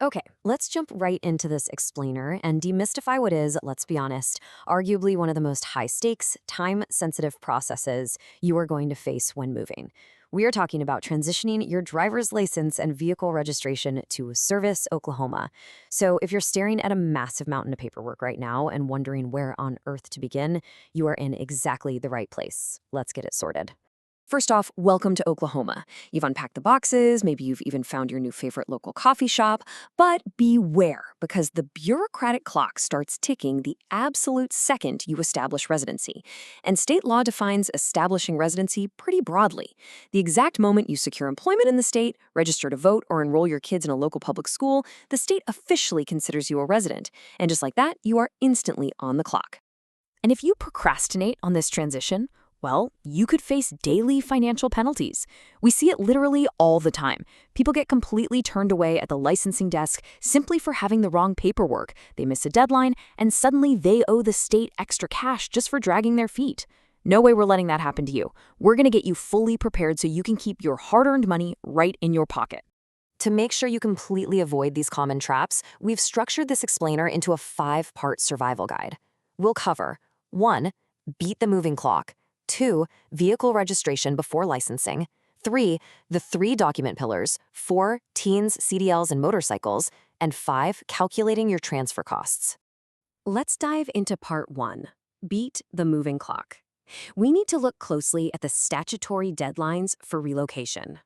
Okay, let's jump right into this explainer and demystify what is, let's be honest, arguably one of the most high stakes, time sensitive processes you are going to face when moving. We are talking about transitioning your driver's license and vehicle registration to Service, Oklahoma. So, if you're staring at a massive mountain of paperwork right now and wondering where on earth to begin, you are in exactly the right place. Let's get it sorted. First off, welcome to Oklahoma. You've unpacked the boxes, maybe you've even found your new favorite local coffee shop, but beware, because the bureaucratic clock starts ticking the absolute second you establish residency. And state law defines establishing residency pretty broadly. The exact moment you secure employment in the state, register to vote, or enroll your kids in a local public school, the state officially considers you a resident. And just like that, you are instantly on the clock. And if you procrastinate on this transition, well, you could face daily financial penalties. We see it literally all the time. People get completely turned away at the licensing desk simply for having the wrong paperwork. They miss a deadline, and suddenly they owe the state extra cash just for dragging their feet. No way we're letting that happen to you. We're going to get you fully prepared so you can keep your hard-earned money right in your pocket. To make sure you completely avoid these common traps, we've structured this explainer into a 5-part survival guide. We'll cover 1. Beat the moving clock. 2. Vehicle registration before licensing. 3. The 3 document pillars. 4. Teens, CDLs, and motorcycles. And 5. Calculating your transfer costs. Let's dive into part 1. Beat the moving clock. We need to look closely at the statutory deadlines for relocation.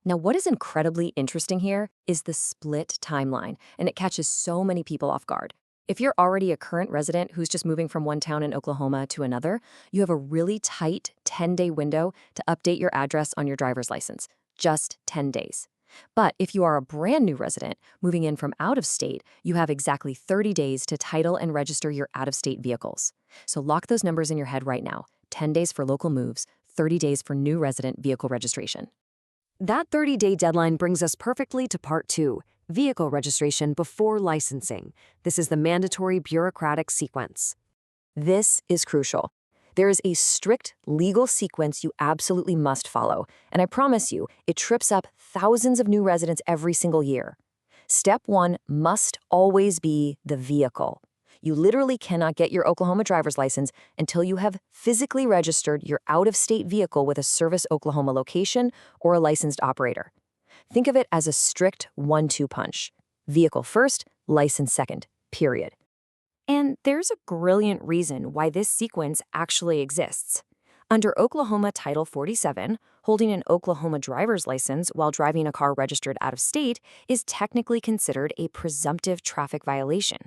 Now, what is incredibly interesting here is the split timeline, and it catches so many people off guard. If you're already a current resident who's just moving from one town in Oklahoma to another, you have a really tight 10-day window to update your address on your driver's license, just 10 days. But if you are a brand new resident moving in from out of state, you have exactly 30 days to title and register your out-of-state vehicles. So lock those numbers in your head right now. 10 days for local moves, 30 days for new resident vehicle registration. That 30-day deadline brings us perfectly to part 2. Vehicle registration before licensing. This is the mandatory bureaucratic sequence. This is crucial. There is a strict legal sequence you absolutely must follow, and I promise you, it trips up thousands of new residents every single year. Step 1 must always be the vehicle. You literally cannot get your Oklahoma driver's license until you have physically registered your out-of-state vehicle with a Service Oklahoma location or a licensed operator. Think of it as a strict 1-2 punch. Vehicle first, license second, period. And there's a brilliant reason why this sequence actually exists. Under Oklahoma Title 47, holding an Oklahoma driver's license while driving a car registered out of state is technically considered a presumptive traffic violation.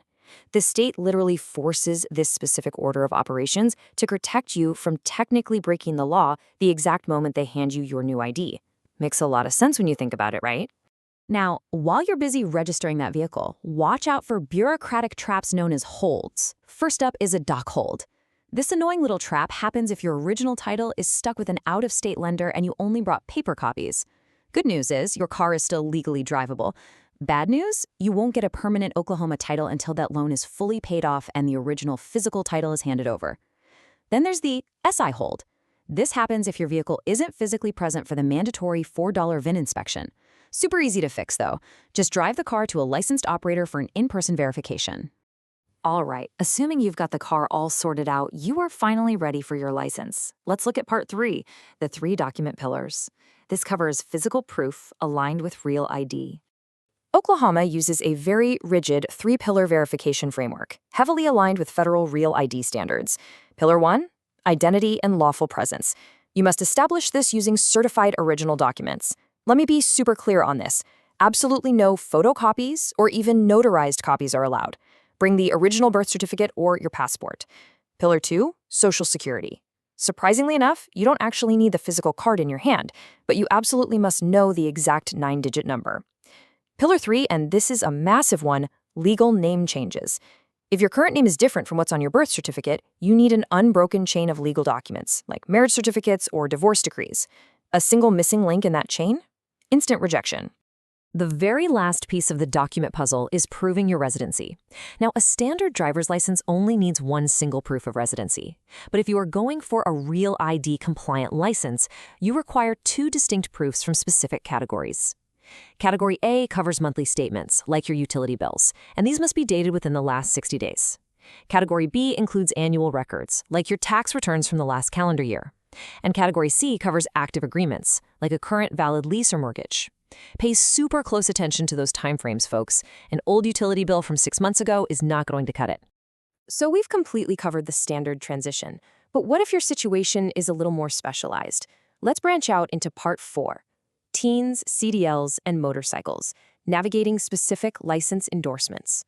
The state literally forces this specific order of operations to protect you from technically breaking the law the exact moment they hand you your new ID. Makes a lot of sense when you think about it, right? Now, while you're busy registering that vehicle, watch out for bureaucratic traps known as holds. First up is a dock hold. This annoying little trap happens if your original title is stuck with an out-of-state lender and you only brought paper copies. Good news is your car is still legally drivable. Bad news? You won't get a permanent Oklahoma title until that loan is fully paid off and the original physical title is handed over. Then there's the SI hold. This happens if your vehicle isn't physically present for the mandatory $4 VIN inspection. Super easy to fix, though. Just drive the car to a licensed operator for an in-person verification. All right, assuming you've got the car all sorted out, you are finally ready for your license. Let's look at part 3, the 3 document pillars. This covers physical proof aligned with real ID. Oklahoma uses a very rigid 3-pillar verification framework, heavily aligned with federal real ID standards. Pillar 1, identity and lawful presence. You must establish this using certified original documents. Let me be super clear on this. Absolutely no photocopies or even notarized copies are allowed. Bring the original birth certificate or your passport. Pillar 2, Social Security. Surprisingly enough, you don't actually need the physical card in your hand, but you absolutely must know the exact 9-digit number. Pillar 3, and this is a massive one, legal name changes. If your current name is different from what's on your birth certificate, you need an unbroken chain of legal documents, like marriage certificates or divorce decrees. A single missing link in that chain? Instant rejection. The very last piece of the document puzzle is proving your residency. Now, a standard driver's license only needs one single proof of residency. But if you are going for a real ID compliant license, you require 2 distinct proofs from specific categories. Category A covers monthly statements, like your utility bills, and these must be dated within the last 60 days. Category B includes annual records, like your tax returns from the last calendar year. And Category C covers active agreements, like a current valid lease or mortgage. Pay super close attention to those timeframes, folks. An old utility bill from 6 months ago is not going to cut it. So we've completely covered the standard transition. But what if your situation is a little more specialized? Let's branch out into Part 4, Teens, CDLs, and Motorcycles, navigating specific license endorsements.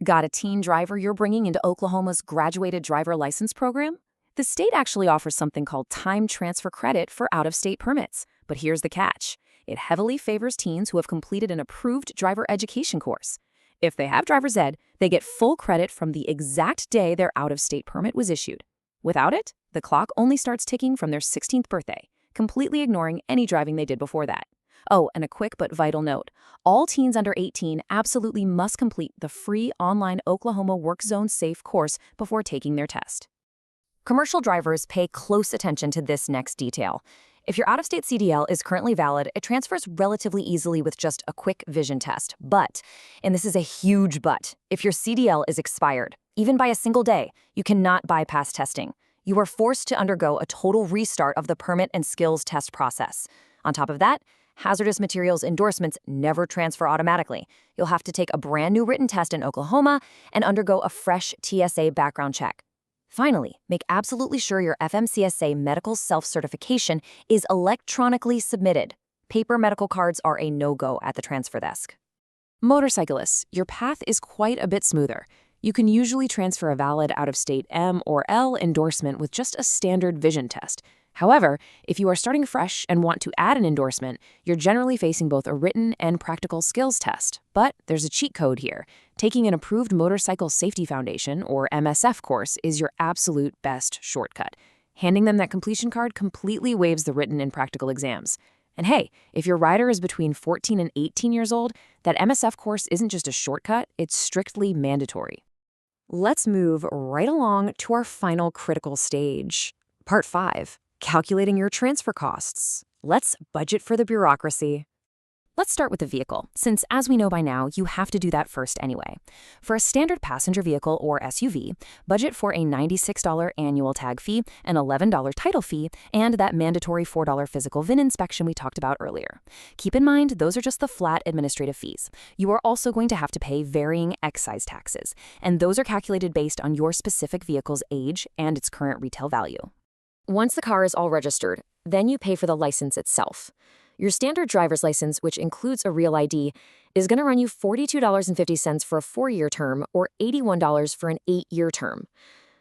Got a teen driver you're bringing into Oklahoma's graduated driver license program? The state actually offers something called time transfer credit for out-of-state permits. But here's the catch. It heavily favors teens who have completed an approved driver education course. If they have driver's ed, they get full credit from the exact day their out-of-state permit was issued. Without it, the clock only starts ticking from their 16th birthday, completely ignoring any driving they did before that. Oh, and a quick but vital note. All teens under 18 absolutely must complete the free online Oklahoma Work Zone Safe course before taking their test. Commercial drivers pay close attention to this next detail. If your out-of-state CDL is currently valid, it transfers relatively easily with just a quick vision test. But, and this is a huge but, if your CDL is expired, even by a single day, you cannot bypass testing. You are forced to undergo a total restart of the permit and skills test process. On top of that, hazardous materials endorsements never transfer automatically. You'll have to take a brand new written test in Oklahoma and undergo a fresh TSA background check. Finally, make absolutely sure your FMCSA medical self-certification is electronically submitted. Paper medical cards are a no-go at the transfer desk. Motorcyclists, your path is quite a bit smoother. You can usually transfer a valid out-of-state M or L endorsement with just a standard vision test. However, if you are starting fresh and want to add an endorsement, you're generally facing both a written and practical skills test. But there's a cheat code here. Taking an approved Motorcycle Safety Foundation, or MSF course, is your absolute best shortcut. Handing them that completion card completely waives the written and practical exams. And hey, if your rider is between 14 and 18 years old, that MSF course isn't just a shortcut, it's strictly mandatory. Let's move right along to our final critical stage. Part 5. Calculating your transfer costs. Let's budget for the bureaucracy. Let's start with the vehicle, since as we know by now, you have to do that first anyway. For a standard passenger vehicle or SUV, budget for a $96 annual tag fee, an $11 title fee, and that mandatory $4 physical VIN inspection we talked about earlier. Keep in mind, those are just the flat administrative fees. You are also going to have to pay varying excise taxes, and those are calculated based on your specific vehicle's age and its current retail value. Once the car is all registered, then you pay for the license itself. Your standard driver's license, which includes a real ID, is going to run you $42.50 for a 4-year term or $81 for an 8-year term.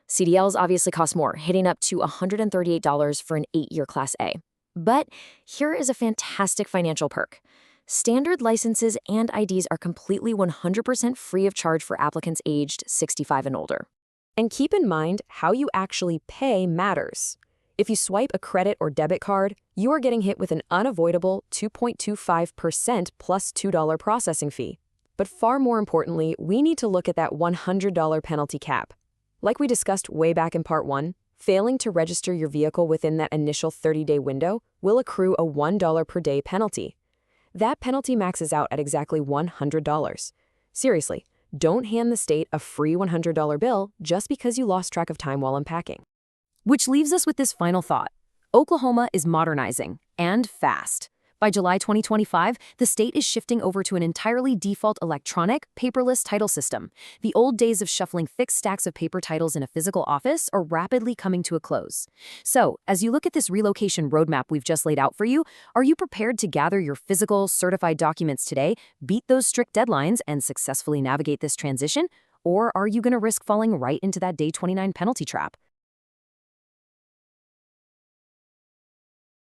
CDLs obviously cost more, hitting up to $138 for an 8-year Class A. But here is a fantastic financial perk. Standard licenses and IDs are completely 100% free of charge for applicants aged 65 and older. And keep in mind, how you actually pay matters. If you swipe a credit or debit card, you are getting hit with an unavoidable 2.25% plus $2 processing fee. But far more importantly, we need to look at that $100 penalty cap. Like we discussed way back in Part 1, failing to register your vehicle within that initial 30-day window will accrue a $1 per day penalty. That penalty maxes out at exactly $100. Seriously, don't hand the state a free $100 bill just because you lost track of time while unpacking. Which leaves us with this final thought. Oklahoma is modernizing, and fast. By July 2025, the state is shifting over to an entirely default electronic, paperless title system. The old days of shuffling thick stacks of paper titles in a physical office are rapidly coming to a close. So, as you look at this relocation roadmap we've just laid out for you, are you prepared to gather your physical, certified documents today, beat those strict deadlines, and successfully navigate this transition? Or are you going to risk falling right into that Day 29 penalty trap?